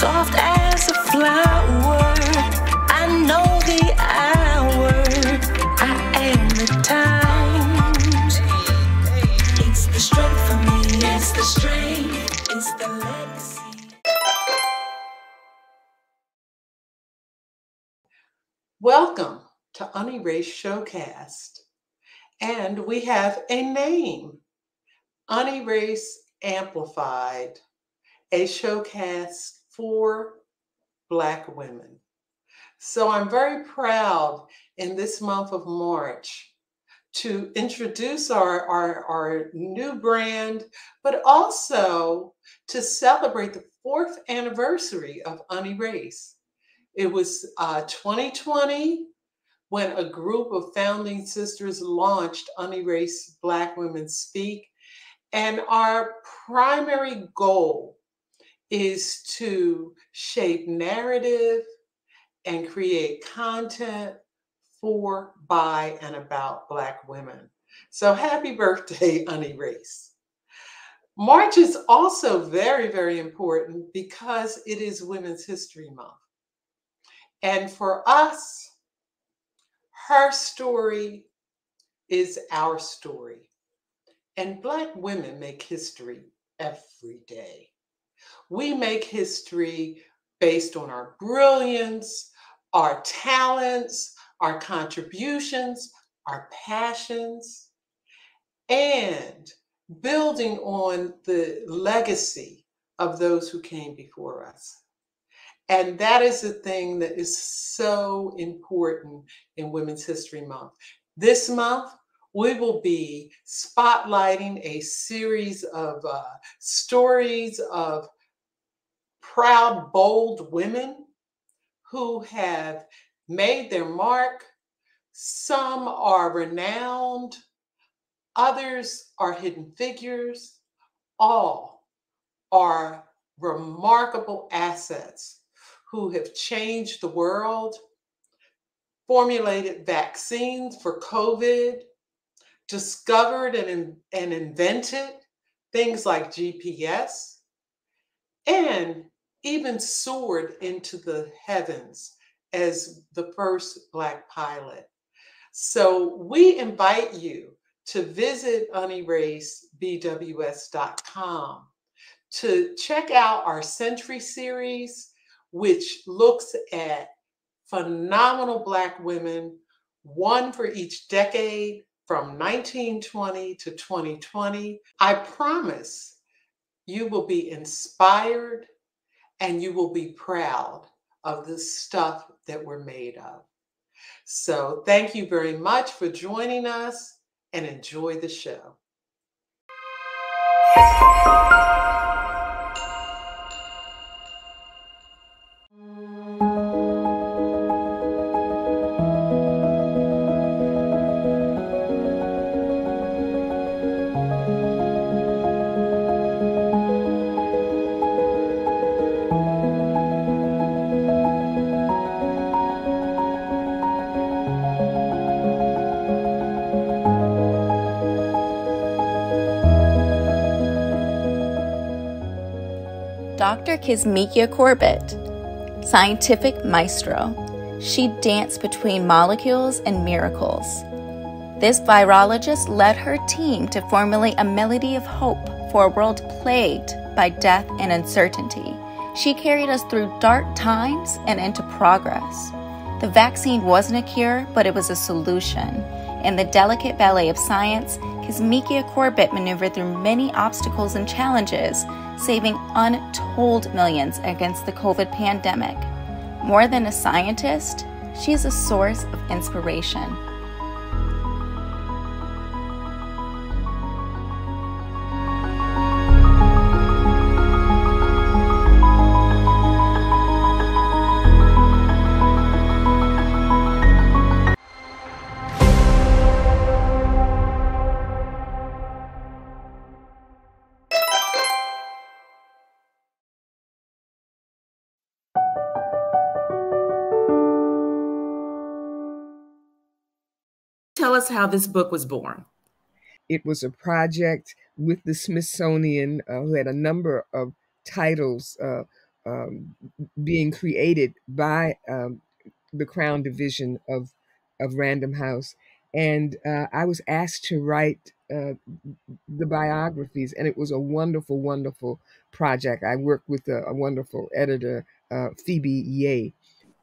soft as a flower. I know the hour. I am the times. It's the strength for me. It's the strength. It's the legacy. Welcome to Unerased Showcast. And we have a name, Unerased Amplified, a showcast for Black women. So I'm very proud in this month of March to introduce our new brand, but also to celebrate the 4th anniversary of Unerased. It was 2020 when a group of founding sisters launched Unerased Black Women Speak. And our primary goal is to shape narrative and create content for, by, and about Black women. So happy birthday, Unerased. March is also very, very important because it is Women's History Month. And for us, her story is our story. And Black women make history every day. We make history based on our brilliance, our talents, our contributions, our passions, and building on the legacy of those who came before us. And that is the thing that is so important in Women's History Month. This month, we will be spotlighting a series of stories of proud, bold women who have made their mark. Some are renowned, others are hidden figures. All are remarkable assets who have changed the world, formulated vaccines for COVID, discovered and invented things like GPS, and even soared into the heavens as the first Black pilot. So we invite you to visit unerasedbws.com to check out our Century series, which looks at phenomenal Black women, one for each decade from 1920 to 2020. I promise you will be inspired and you will be proud of the stuff that we're made of. So thank you very much for joining us and enjoy the show. Dr. Kizzmekia Corbett, scientific maestro. She danced between molecules and miracles. This virologist led her team to formulate a melody of hope for a world plagued by death and uncertainty. She carried us through dark times and into progress. The vaccine wasn't a cure, but it was a solution. In the delicate ballet of science, Kizzmekia Corbett maneuvered through many obstacles and challenges, saving untold millions against the COVID pandemic. More than a scientist, she is a source of inspiration. Tell us how this book was born. It was a project with the Smithsonian, who had a number of titles being created by the Crown Division of Random House, and I was asked to write the biographies, and it was a wonderful, wonderful project. I worked with a wonderful editor, Phoebe Ye.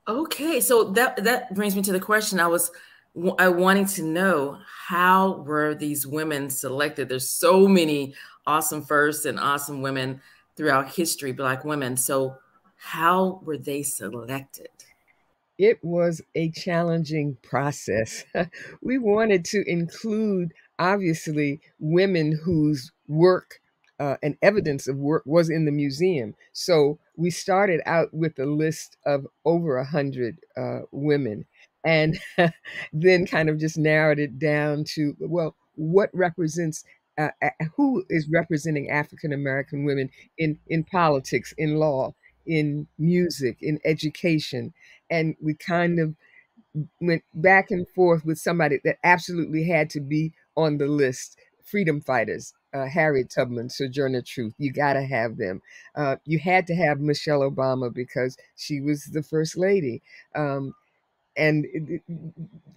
Okay, so that brings me to the question I wanted to know, how were these women selected? There's so many awesome firsts and awesome women throughout history, Black women. So how were they selected? It was a challenging process. We wanted to include, obviously, women whose work and evidence of work was in the museum. So we started out with a list of over 100 women, and then kind of just narrowed it down to, well, what represents, who is representing African American women in politics, in law, in music, in education. And we kind of went back and forth with somebody that absolutely had to be on the list. Freedom fighters, Harriet Tubman, Sojourner Truth, you got to have them. You had to have Michelle Obama because she was the first lady. And it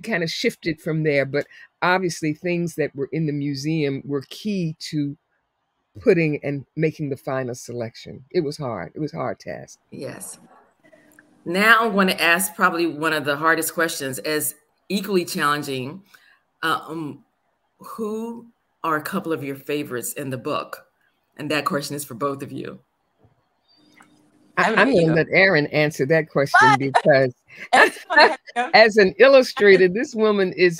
kind of shifted from there. But obviously, things that were in the museum were key to putting and making the final selection. It was hard. It was a hard task. Yes. Now I'm going to ask probably one of the hardest questions, as equally challenging. Who are a couple of your favorites in the book? And that question is for both of you. I'm going to let Erin answer that question because as an illustrator, this woman is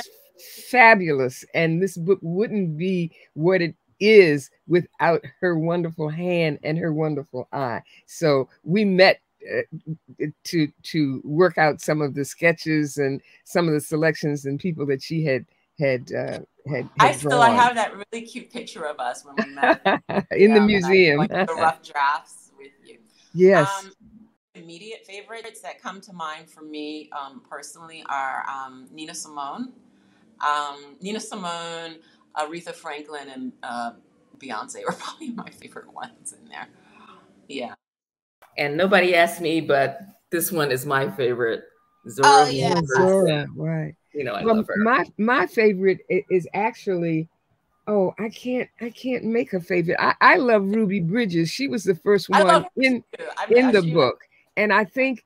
fabulous. And this book wouldn't be what it is without her wonderful hand and her wonderful eye. So we met to work out some of the sketches and some of the selections and people that she had I have that really cute picture of us when we met in the museum. The rough drafts with you. Yes. Immediate favorites that come to mind for me personally are Nina Simone, Aretha Franklin, and Beyonce are probably my favorite ones in there. Yeah. And nobody asked me, but this one is my favorite. Zora. Oh, yeah. Zora, right. You know, I love her. My favorite is actually, I can't make a favorite. I love Ruby Bridges. She was the first one in the book. And I think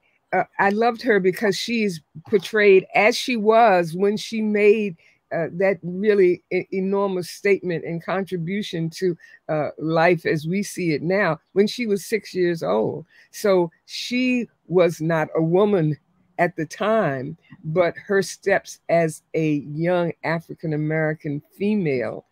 I loved her because she's portrayed as she was when she made that really enormous statement and contribution to life as we see it now when she was 6 years old. So she was not a woman at the time, but her steps as a young African-American female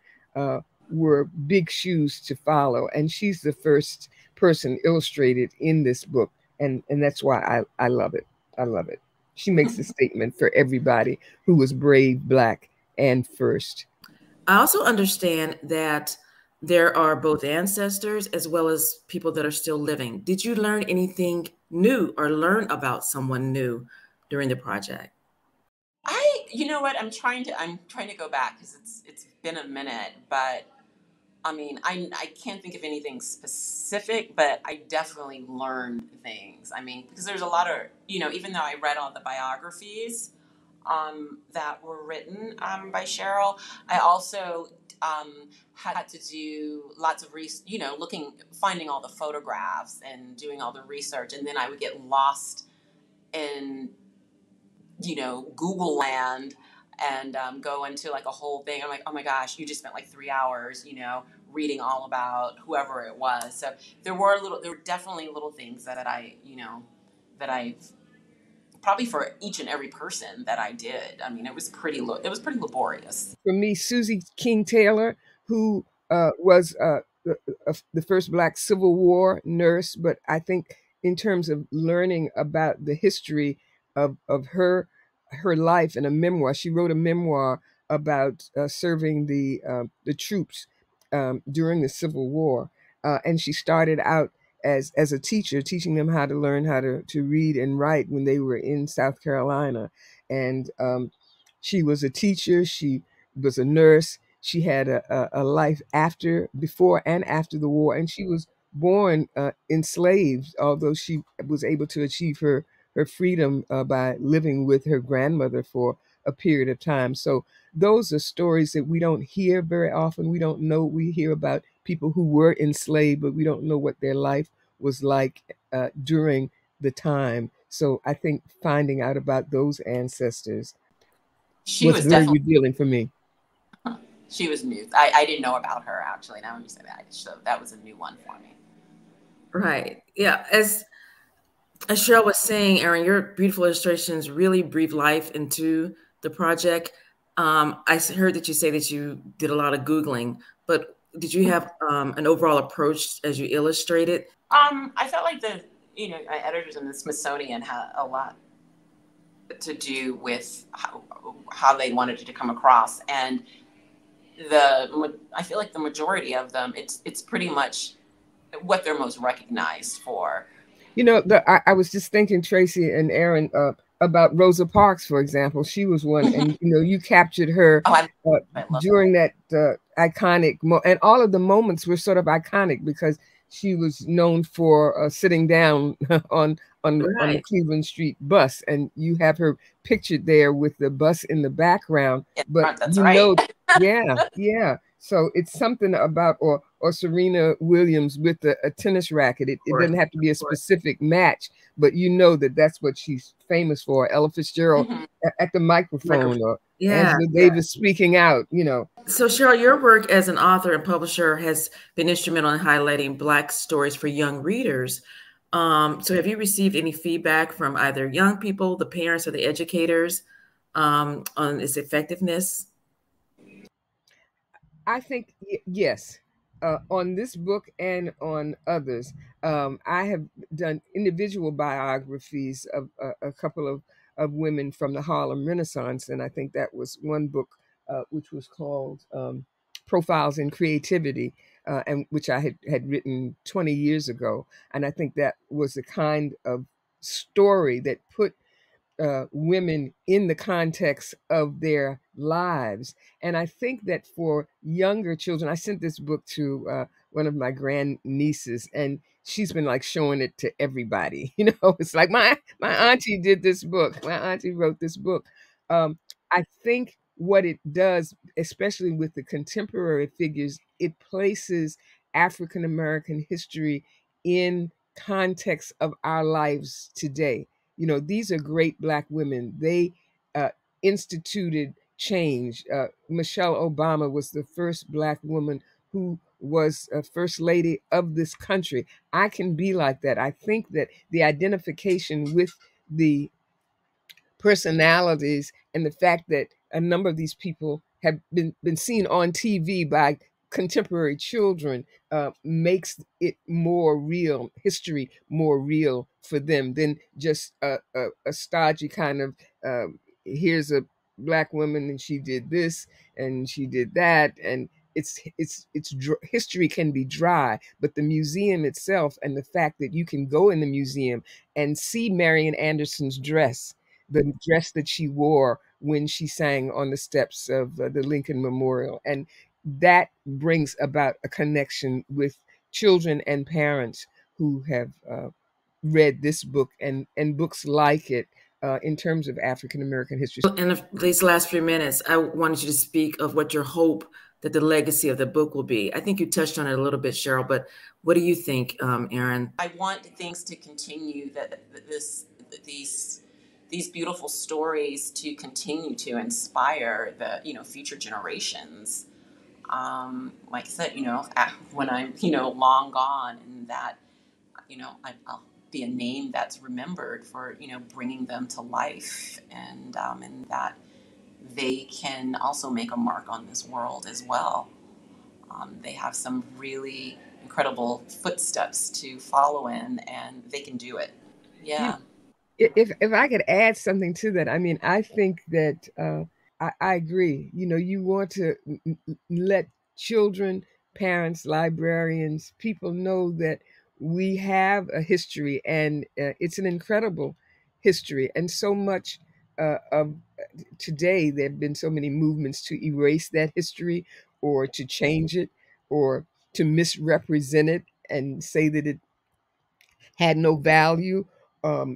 were big shoes to follow. And she's the first person illustrated in this book. And that's why I love it. I love it. She makes a statement for everybody who was brave, Black, and first. I also understand that there are both ancestors as well as people that are still living. Did you learn anything new or learn about someone new during the project? You know what? I'm trying to go back because it's been a minute, but I mean, I can't think of anything specific, but I definitely learned things. I mean, because there's a lot of, even though I read all the biographies that were written by Cheryl, I also had to do lots of finding all the photographs and doing all the research, and then I would get lost in Google land and go into like a whole thing. I'm like, oh my gosh, you just spent like 3 hours, reading all about whoever it was. So there were definitely little things that I probably for each and every person that I did. I mean, it was pretty laborious. For me, Susie King Taylor, who was the first Black Civil War nurse, but I think in terms of learning about the history of her life in a memoir, she wrote a memoir about serving the troops during the Civil War, and she started out as a teacher, teaching them how to learn how to read and write when they were in South Carolina. And she was a teacher. She was a nurse. She had a life before and after the war, and she was born enslaved, although she was able to achieve her freedom by living with her grandmother for a period of time. So those are stories that we don't hear very often. We don't know. We hear about people who were enslaved, but we don't know what their life was like during the time. So I think finding out about those ancestors She was was very definitely, revealing for me. she was new. I didn't know about her actually. Now when you say that, so that was a new one for me. Right. Yeah. As Cheryl was saying, Erin, your beautiful illustrations really breathe life into the project. I heard that you say that you did a lot of Googling, but did you have an overall approach as you illustrated? I felt like the my editors in the Smithsonian had a lot to do with how they wanted it to come across, and I feel like the majority of them, it's pretty much what they're most recognized for. You know, I was just thinking, Tracy and Erin, about Rosa Parks, for example. She was one, and you captured her Oh, I love during that iconic, and all of the moments were sort of iconic because she was known for sitting down on the Right. Cleveland Street bus, and you have her pictured there with the bus in the background. that. But That's right. yeah, yeah. So it's something about or Serena Williams with a tennis racket. It doesn't have to be a specific match, but that's what she's famous for. Ella Fitzgerald Mm-hmm. at the microphone, or Yeah. Angela Davis speaking out. So Cheryl, your work as an author and publisher has been instrumental in highlighting Black stories for young readers. So have you received any feedback from either young people, the parents, or the educators on its effectiveness? I think yes. On this book and on others, I have done individual biographies of a couple of women from the Harlem Renaissance, and I think that was one book which was called Profiles in Creativity, and which I had written 20 years ago. And I think that was the kind of story that put women in the context of their lives. And I think that for younger children, I sent this book to one of my grand nieces, and she's been like showing it to everybody. It's like my auntie did this book. My auntie wrote this book. I think what it does, especially with the contemporary figures, it places African American history in context of our lives today. These are great Black women. They instituted change. Michelle Obama was the first Black woman who was a first lady of this country. I can be like that. I think that the identification with the personalities and the fact that a number of these people have been seen on TV by contemporary children makes it more real, history more real for them than just a stodgy kind of here's a Black woman and she did this and she did that, and history can be dry, but the museum itself and the fact that you can go in the museum and see Marian Anderson's dress, the dress that she wore when she sang on the steps of the Lincoln Memorial. And that brings about a connection with children and parents who have read this book and books like it in terms of African American history. In these last few minutes, I wanted you to speak of what your hope that the legacy of the book will be. I think you touched on it a little bit, Cheryl, but what do you think, Erin? I want things to continue, that these beautiful stories to continue to inspire the future generations. Like I said, when I'm long gone, and that I'll be a name that's remembered for bringing them to life, and that they can also make a mark on this world as well. They have some really incredible footsteps to follow in, and they can do it. Yeah. If I could add something to that, I mean, I think that I agree. You want to let children, parents, librarians, people know that we have a history, and it's an incredible history. And so much of today, there have been so many movements to erase that history or to change it or to misrepresent it. and say that it had no value.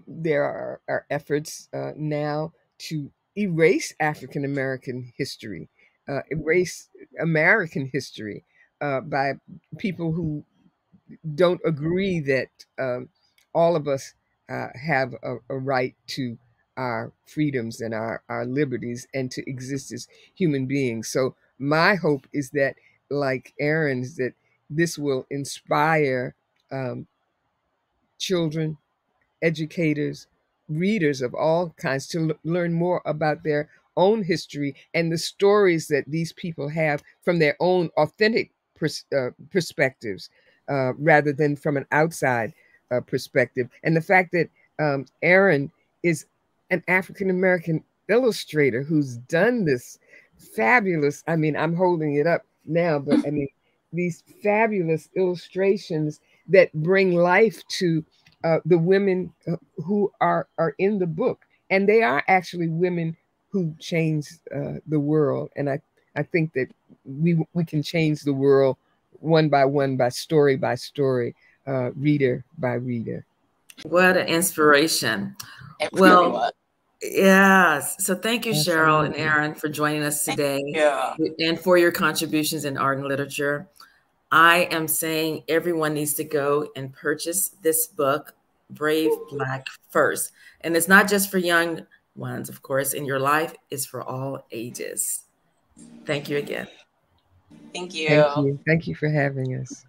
There are efforts now to erase African American history, erase American history by people who don't agree that all of us have a right to our freedoms and our liberties and to exist as human beings. So my hope is that, like Erin's, that this will inspire children, educators, readers of all kinds to learn more about their own history and the stories that these people have from their own authentic perspectives, rather than from an outside perspective. And the fact that Erin is an African American illustrator who's done this fabulous, I mean, I'm holding it up now, but I mean, these fabulous illustrations that bring life to the women who are in the book. And they are actually women who changed the world. And I think that we can change the world one by one, by story, reader by reader. What an inspiration. It really Well, was. yes. So thank you, Cheryl and Absolutely. Erin, for joining us today Yeah. and for your contributions in art and literature. I am saying everyone needs to go and purchase this book, Brave Black First. And it's not just for young ones, of course, in your life, it's for all ages. Thank you again. Thank you. Thank you. Thank you for having us.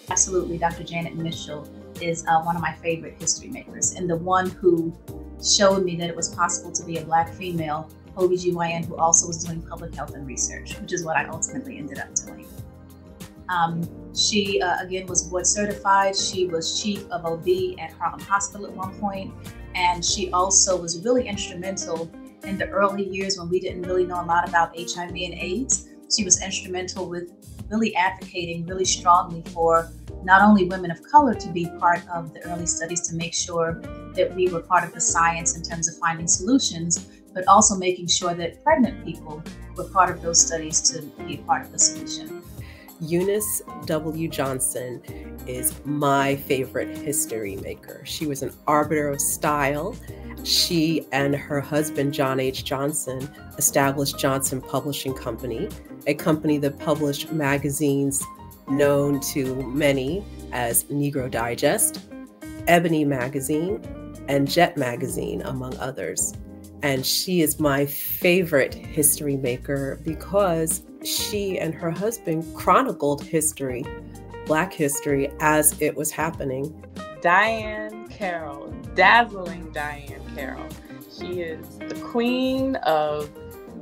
Absolutely, Dr. Janet Mitchell is one of my favorite history makers, and the one who showed me that it was possible to be a Black female OBGYN who also was doing public health and research, which is what I ultimately ended up doing. She, again, was board certified. She was chief of OB at Harlem Hospital at one point, and she also was really instrumental in the early years when we didn't really know a lot about HIV and AIDS. She was instrumental with really advocating really strongly for not only women of color to be part of the early studies to make sure that we were part of the science in terms of finding solutions, but also making sure that pregnant people were part of those studies to be a part of the solution. Eunice W. Johnson is my favorite history maker. She was an arbiter of style. She and her husband, John H. Johnson, established Johnson Publishing Company, a company that published magazines known to many as Negro Digest, Ebony Magazine, and Jet Magazine, among others. And she is my favorite history maker because she and her husband chronicled history, Black history, as it was happening. Diahann Carroll, dazzling Diahann Carroll. She is the queen of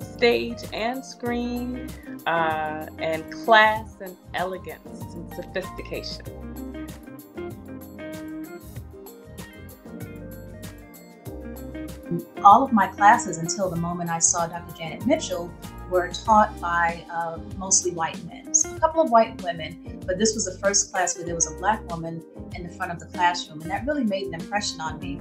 stage and screen, and class and elegance and sophistication. All of my classes until the moment I saw Dr. Janet Mitchell were taught by mostly white men. So a couple of white women, but this was the first class where there was a Black woman in the front of the classroom, and that really made an impression on me.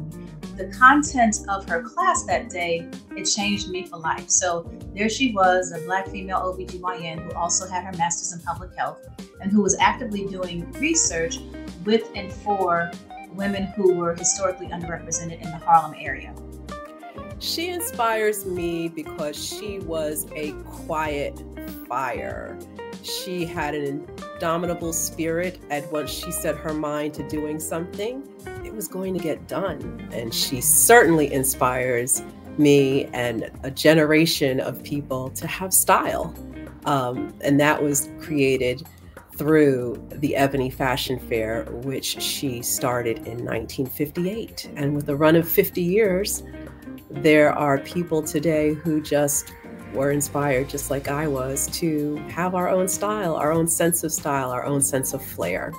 The content of her class that day, it changed me for life. So there she was, a Black female OBGYN who also had her master's in public health and who was actively doing research with and for women who were historically underrepresented in the Harlem area. She inspires me because she was a quiet fire. She had an indomitable spirit, and once she set her mind to doing something, it was going to get done. And she certainly inspires me and a generation of people to have style. And that was created through the Ebony Fashion Fair, which she started in 1958. And with a run of 50 years, there are people today who just were inspired, just like I was, to have our own style, our own sense of style, our own sense of flair.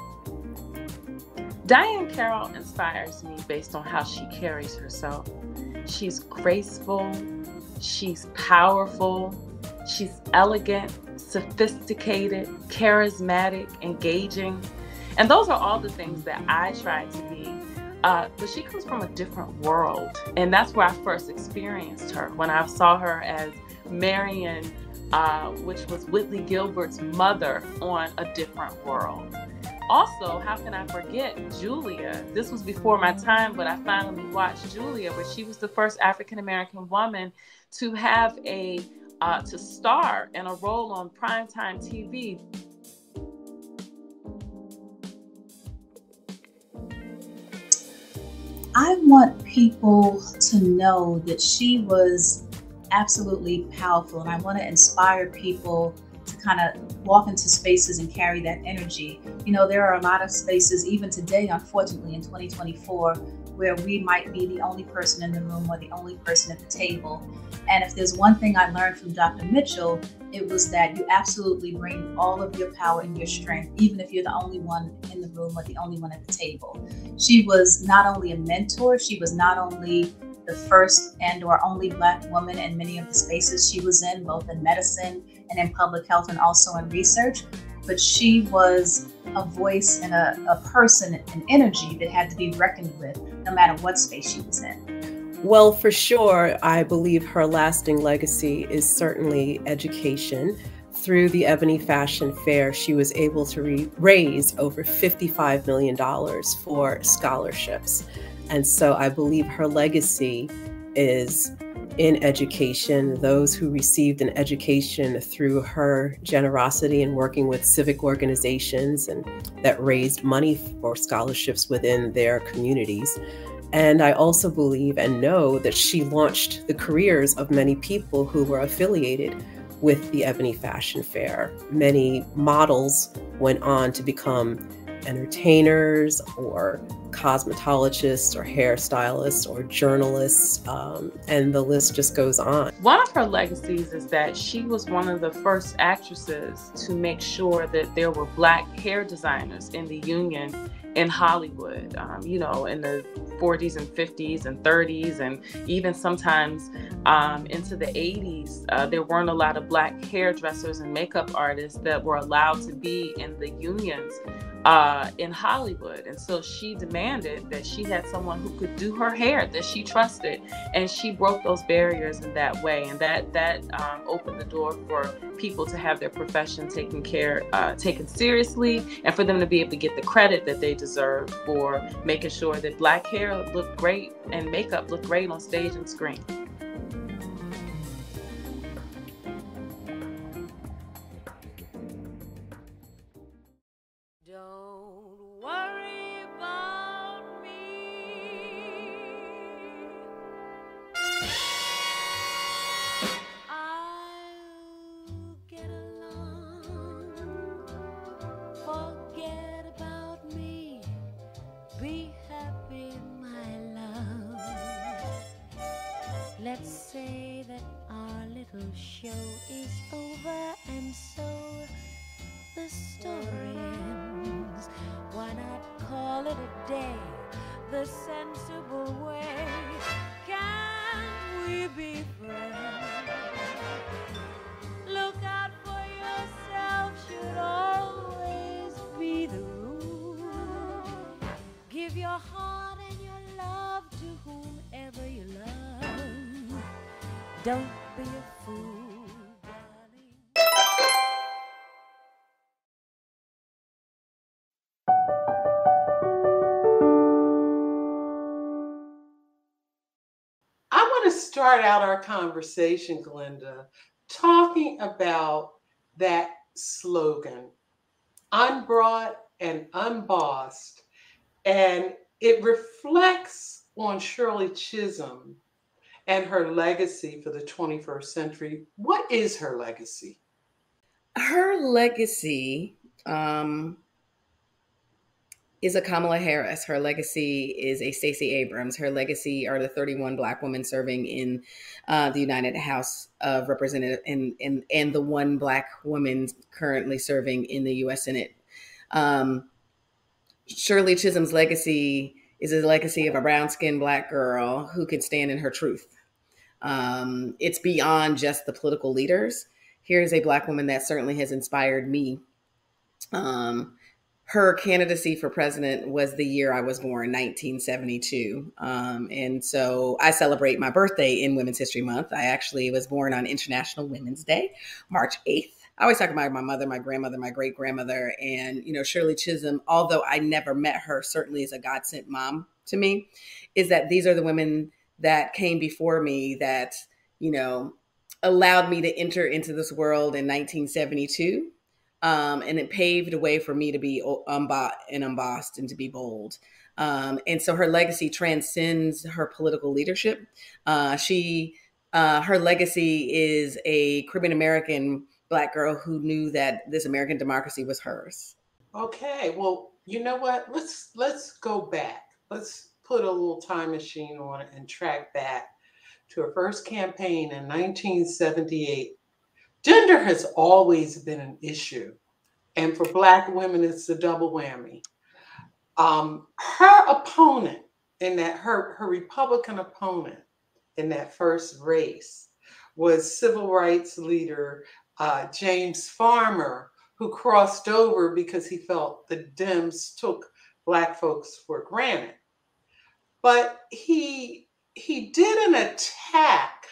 Diahann Carroll inspires me based on how she carries herself. She's graceful, she's powerful, she's elegant, sophisticated, charismatic, engaging. And those are all the things that I try to be. But she comes from a different world. And that's where I first experienced her, when I saw her as Marion, which was Whitley Gilbert's mother on A Different World. Also, how can I forget Julia? This was before my time, but I finally watched Julia, where she was the first African-American woman to have to star in a role on primetime TV. I want people to know that she was absolutely powerful, and I want to inspire people to kind of walk into spaces and carry that energy. You know, there are a lot of spaces, even today, unfortunately, in 2024, where we might be the only person in the room or the only person at the table. And if there's one thing I learned from Dr. Mitchell, it was that you absolutely bring all of your power and your strength, even if you're the only one in the room or the only one at the table. She was not only a mentor, she was not only the first and or only Black woman in many of the spaces she was in, both in medicine and in public health and also in research, but she was a voice and a person, an energy that had to be reckoned with no matter what space she was in. Well, for sure, I believe her lasting legacy is certainly education. Through the Ebony Fashion Fair, she was able to raise over $55 million for scholarships. And so I believe her legacy is in education. Those who received an education through her generosity in working with civic organizations and that raised money for scholarships within their communities. And I also believe and know that she launched the careers of many people who were affiliated with the Ebony Fashion Fair. Many models went on to become entertainers or cosmetologists or hairstylists or journalists, and the list just goes on. One of her legacies is that she was one of the first actresses to make sure that there were Black hair designers in the union in Hollywood, you know, in the 40s and 50s and 30s, and even sometimes into the 80s, there weren't a lot of Black hairdressers and makeup artists that were allowed to be in the unions in Hollywood. And so she demanded that she had someone who could do her hair, that she trusted, and she broke those barriers in that way. And that opened the door for people to have their profession taken seriously, and for them to be able to get the credit that they deserve for making sure that Black hair looked great and makeup looked great on stage and screen. Let's say that our little show is over, and so the story ends. Why not call it a day the sensible way? Can't we be friends? Look out for yourself should always Don't be a fool, darling. I want to start out our conversation, Glynda, talking about that slogan, unbrought and unbossed. And it reflects on Shirley Chisholm and her legacy for the 21st century. What is her legacy? Her legacy is a Kamala Harris. Her legacy is a Stacey Abrams. Her legacy are the 31 Black women serving in the United House of Representatives and the one Black woman currently serving in the U.S. Senate. Shirley Chisholm's legacy is a legacy of a brown-skinned Black girl who can stand in her truth. It's beyond just the political leaders. Here's a Black woman that certainly has inspired me. Her candidacy for president was the year I was born, 1972. And so I celebrate my birthday in Women's History Month. I actually was born on International Women's Day, March 8th. I always talk about my mother, my grandmother, my great-grandmother, and, Shirley Chisholm, although I never met her, certainly as a God-sent mom to me, is that these are the women that came before me that, allowed me to enter into this world in 1972. And it paved a way for me to be unbossed and to be bold. And so her legacy transcends her political leadership. Her legacy is a Caribbean American Black girl who knew that this American democracy was hers. Okay, well, you know what? Let's go back. Let's put a little time machine on it and track back to her first campaign in 1978. Gender has always been an issue. And for Black women, it's a double whammy. Her opponent her Republican opponent in that first race was civil rights leader James Farmer, who crossed over because he felt the Dems took Black folks for granted. But he did an attack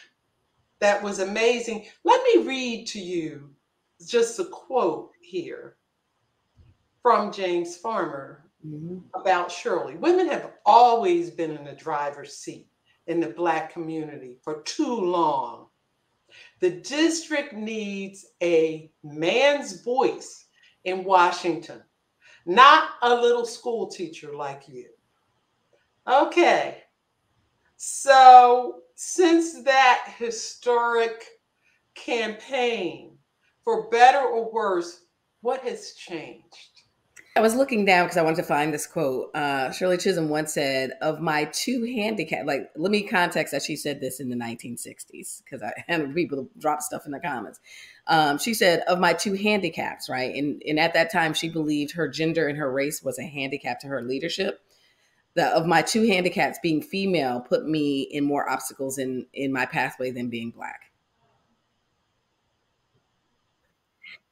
that was amazing. Let me read to you just a quote here from James Farmer about Shirley. Women have always been in the driver's seat in the Black community for too long. The district needs a man's voice in Washington, not a little school teacher like you. Okay, so since that historic campaign, for better or worse, what has changed? I was looking down because I wanted to find this quote. Shirley Chisholm once said, of my two handicaps, let me context that she said this in the 1960s because I had people drop stuff in the comments. She said, of my two handicaps, right? And at that time, she believed her gender and her race was a handicap to her leadership. Of my two handicaps, being female put me in more obstacles in my pathway than being Black.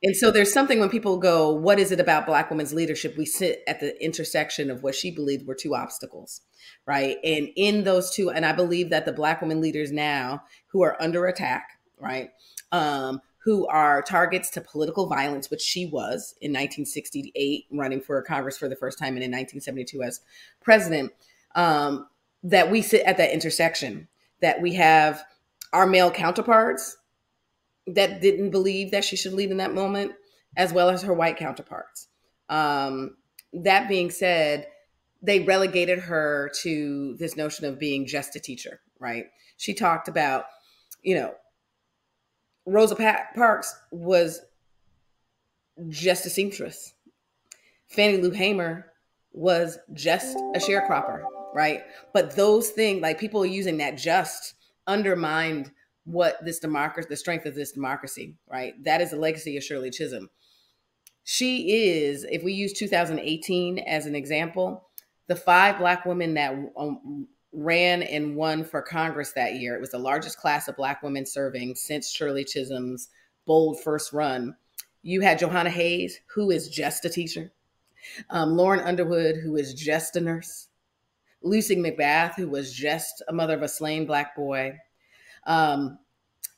And so there's something when people go, what is it about Black women's leadership? We sit at the intersection of what she believed were two obstacles, right? And in those two, and I believe that the Black women leaders now who are under attack, right, who are targets to political violence, which she was in 1968, running for Congress for the first time, and in 1972 as president, that we sit at that intersection, that we have our male counterparts that didn't believe that she should lead in that moment, as well as her white counterparts. That being said, they relegated her to this notion of being just a teacher, right? She talked about, Rosa Parks was just a seamstress. Fannie Lou Hamer was just a sharecropper, right? But those things, like people using that just undermined what this democracy, the strength of this democracy, right? That is the legacy of Shirley Chisholm. She is, if we use 2018 as an example, the 5 Black women that ran and won for Congress that year, it was the largest class of Black women serving since Shirley Chisholm's bold first run. You had Johanna Hayes, who is just a teacher. Lauren Underwood, who is just a nurse. Lucy McBath, who was just a mother of a slain Black boy.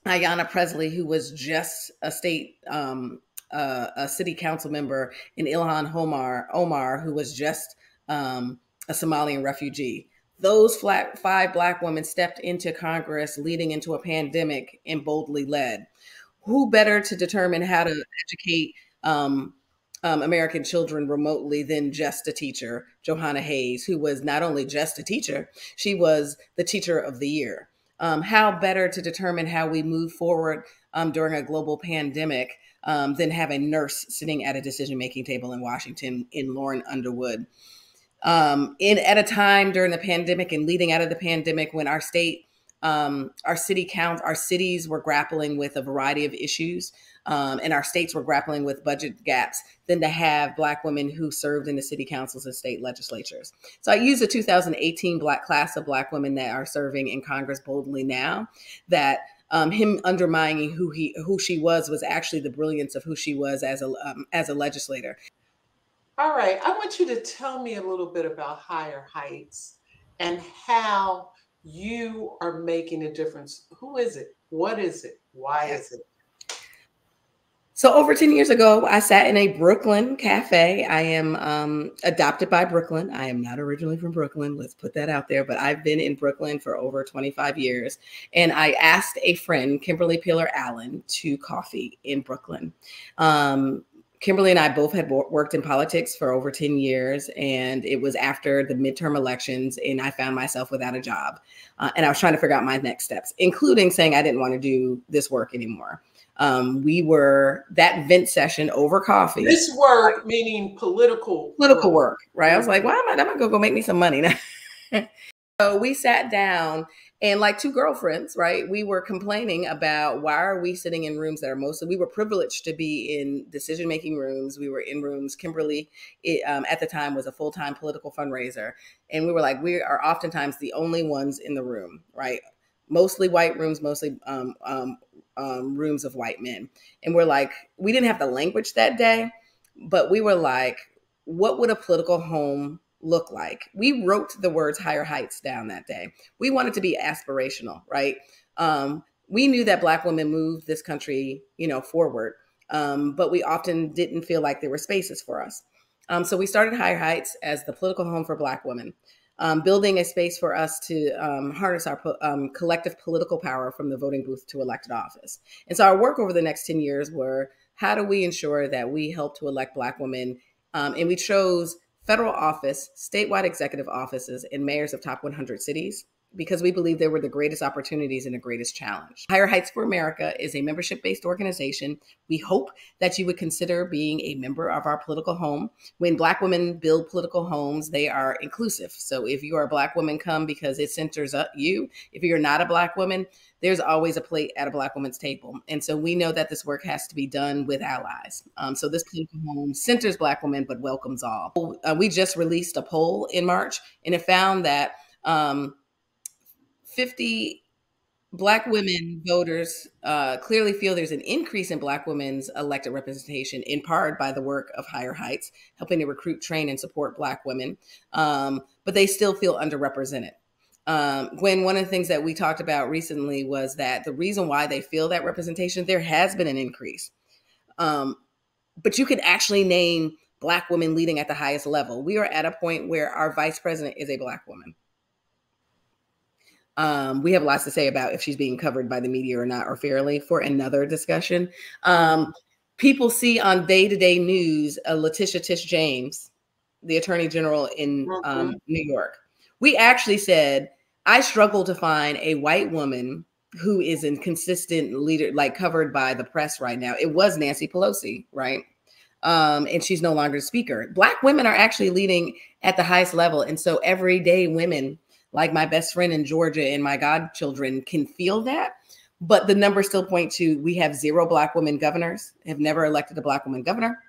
Ayanna Presley, who was just a a city council member, and Ilhan Omar, who was just a Somalian refugee. Those five Black women stepped into Congress leading into a pandemic and boldly led. Who better to determine how to educate American children remotely than just a teacher, Johanna Hayes, who was not only just a teacher, she was the teacher of the year. How better to determine how we move forward during a global pandemic than have a nurse sitting at a decision-making table in Washington in Lauren Underwood. At a time during the pandemic and leading out of the pandemic when our cities were grappling with a variety of issues, and our states were grappling with budget gaps, than to have Black women who served in the city councils and state legislatures. So I use the 2018 class of Black women that are serving in Congress boldly now, that him undermining who she was actually the brilliance of who she was as a legislator. All right, I want you to tell me a little bit about Higher Heights and how you are making a difference. Who is it? What is it? Why is it? So over 10 years ago, I sat in a Brooklyn cafe. I am adopted by Brooklyn. I am not originally from Brooklyn. Let's put that out there. But I've been in Brooklyn for over 25 years. And I asked a friend, Kimberly Peeler Allen, to coffee in Brooklyn. Kimberly and I both had worked in politics for over 10 years. And it was after the midterm elections. And I found myself without a job. And I was trying to figure out my next steps, including saying I didn't want to do this work anymore. We were that vent session over coffee. This work meaning political work, right? I was like, why am I going to go make me some money now? So we sat down and like two girlfriends, right? We were complaining about why are we sitting in rooms that are we were privileged to be in decision-making rooms. We were in rooms. Kimberly at the time was a full-time political fundraiser. And we were like, we are oftentimes the only ones in the room, right? Mostly white rooms, mostly rooms of white men. And we're like, we didn't have the language that day, but we were like, what would a political home look like? We wrote the words Higher Heights down that day. We wanted to be aspirational, right? We knew that Black women moved this country, forward, but we often didn't feel like there were spaces for us. So we started Higher Heights as the political home for Black women. Building a space for us to harness our collective political power from the voting booth to elected office. And so our work over the next 10 years were, how do we ensure that we help to elect Black women? And we chose federal office, statewide executive offices, and mayors of top 100 cities, because we believe they were the greatest opportunities and the greatest challenge. Higher Heights for America is a membership-based organization. We hope that you would consider being a member of our political home. When Black women build political homes, they are inclusive. So if you are a Black woman, come because it centers you. If you're not a Black woman, there's always a plate at a Black woman's table. And so we know that this work has to be done with allies. So this political home centers Black women, but welcomes all. We just released a poll in March, and it found that 50 Black women voters clearly feel there's an increase in Black women's elected representation, in part by the work of Higher Heights, helping to recruit, train, and support Black women, but they still feel underrepresented. Gwen, one of the things that we talked about recently was that the reason why they feel that representation, there has been an increase. But you can actually name Black women leading at the highest level. We are at a point where our vice president is a Black woman. We have lots to say about if she's being covered by the media or not, or fairly, for another discussion. People see on day-to-day news Letitia Tish James, the Attorney General in New York. We actually said, I struggle to find a white woman who is a consistent leader, like covered by the press right now. It was Nancy Pelosi, right? And she's no longer the speaker. Black women are actually leading at the highest level. And so everyday women, like my best friend in Georgia and my godchildren, can feel that. But the numbers still point to, we have 0 Black women governors, have never elected a Black woman governor.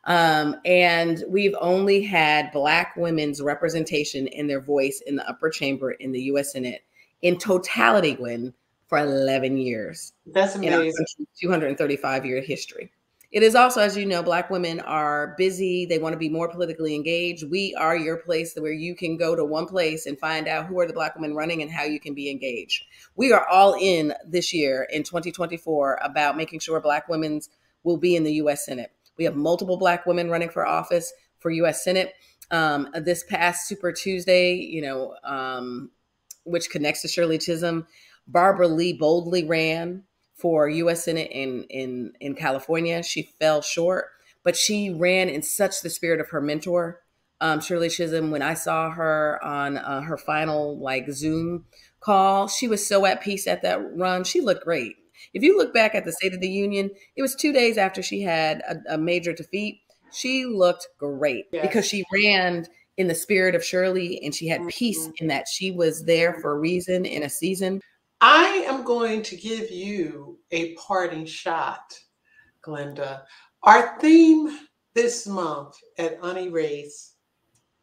And we've only had Black women's representation in their voice in the upper chamber in the U.S. Senate in totality, Gwen, for 11 years. That's amazing. 235-year history. It is also, as you know, Black women are busy. They want to be more politically engaged. We are your place where you can go to one place and find out who are the Black women running and how you can be engaged. We are all in this year in 2024 about making sure Black women will be in the U.S. Senate. We have multiple Black women running for office for U.S. Senate. This past Super Tuesday, which connects to Shirley Chisholm, Barbara Lee boldly ran for U.S. Senate in California. She fell short, but she ran in such the spirit of her mentor, Shirley Chisholm. When I saw her on her final Zoom call, she was so at peace at that run. She looked great. If you look back at the State of the Union, it was 2 days after she had a major defeat. She looked great because she ran in the spirit of Shirley, and she had peace in that she was there for a reason in a season. I am going to give you a parting shot, Glynda. Our theme this month at Unerased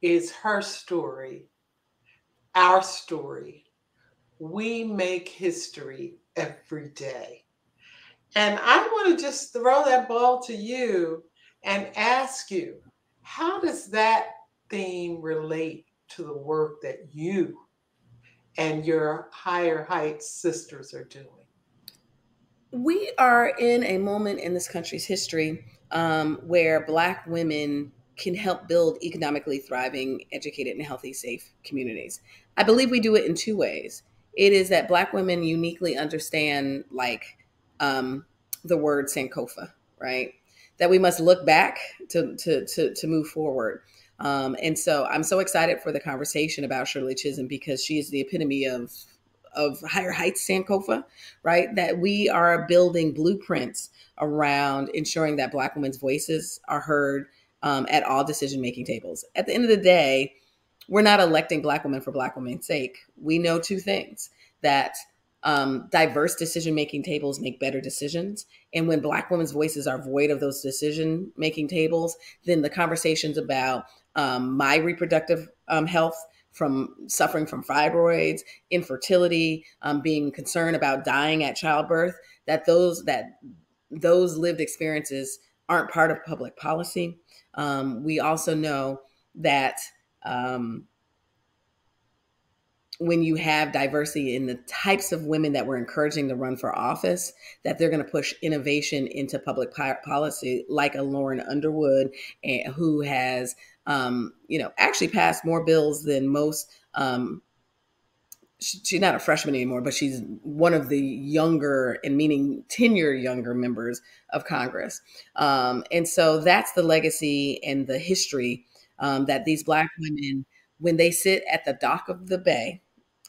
is her story, our story. We make history every day. And I want to just throw that ball to you and ask you, how does that theme relate to the work that you and your Higher Heights sisters are doing? We are in a moment in this country's history where Black women can help build economically thriving, educated, and healthy, safe communities. I believe we do it in two ways. It is that Black women uniquely understand the word Sankofa, right? That we must look back to move forward. And so I'm so excited for the conversation about Shirley Chisholm because she is the epitome of Higher Heights Sankofa, right? That we are building blueprints around ensuring that Black women's voices are heard at all decision-making tables. At the end of the day, we're not electing Black women for Black women's sake. We know two things, that diverse decision-making tables make better decisions. And when Black women's voices are void of those decision-making tables, then the conversations about my reproductive health, from suffering from fibroids, infertility, being concerned about dying at childbirth, that those lived experiences aren't part of public policy. We also know that when you have diversity in the types of women that we're encouraging to run for office, that they're going to push innovation into public policy, like a Lauren Underwood, who has, actually passed more bills than most. She's not a freshman anymore, but she's one of the younger, and meaning tenure younger members of Congress. And so that's the legacy and the history that these Black women, when they sit at the dock of the bay,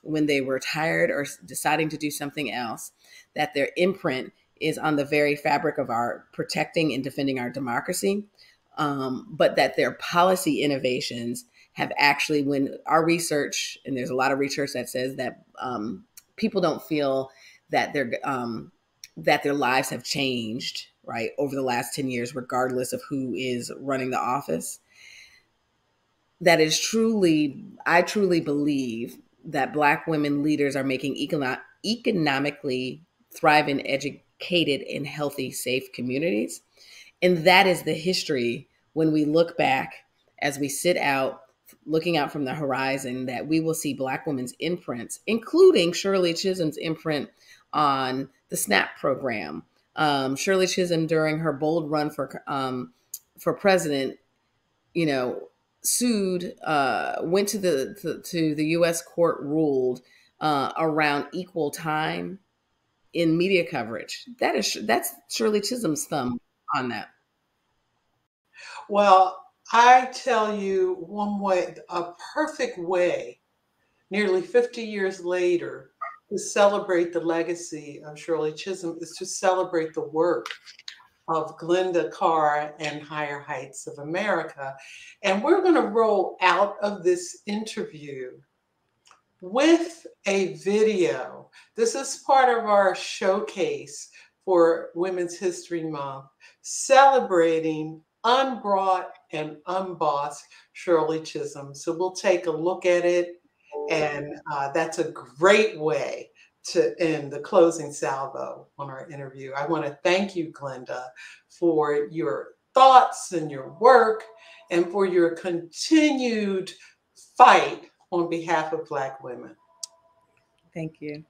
when they were tired or deciding to do something else, that their imprint is on the very fabric of our protecting and defending our democracy, but that their policy innovations have actually, when our research, and there's a lot of research that says that people don't feel that their lives have changed, right, over the last 10 years, regardless of who is running the office. That is I truly believe that Black women leaders are making economically thriving, educated, and healthy, safe communities. And that is the history when we look back, as we sit out, looking out from the horizon, that we will see Black women's imprints, including Shirley Chisholm's imprint on the SNAP program. Shirley Chisholm, during her bold run for president, sued, went to the U.S. court, ruled around equal time in media coverage. That's Shirley Chisholm's thumb on that. Well, I tell you one way, a perfect way, nearly 50 years later, to celebrate the legacy of Shirley Chisholm is to celebrate the work of Glynda Carr and Higher Heights of America. And we're going to roll out of this interview with a video. This is part of our showcase for Women's History Month, celebrating unbrought and unbossed Shirley Chisholm. So we'll take a look at it, and that's a great way to end the closing salvo on our interview. I want to thank you, Glynda, for your thoughts and your work and for your continued fight on behalf of Black women. Thank you.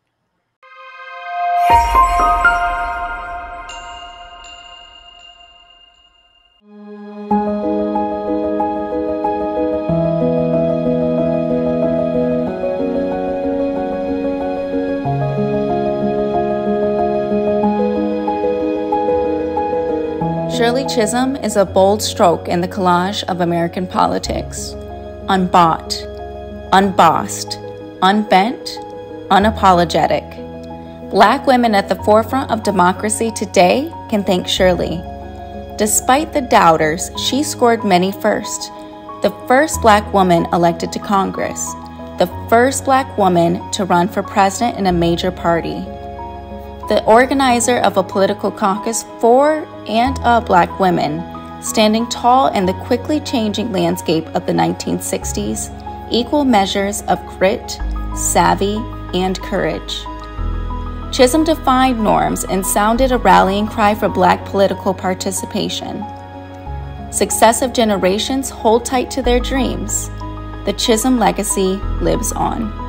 Shirley Chisholm is a bold stroke in the collage of American politics. Unbought, unbossed, unbent, unapologetic. Black women at the forefront of democracy today can thank Shirley. Despite the doubters, she scored many firsts. The first Black woman elected to Congress. The first Black woman to run for president in a major party. The organizer of a political caucus for and of Black women, standing tall in the quickly changing landscape of the 1960s, equal measures of grit, savvy, and courage. Chisholm defined norms and sounded a rallying cry for Black political participation. Successive generations hold tight to their dreams. The Chisholm legacy lives on.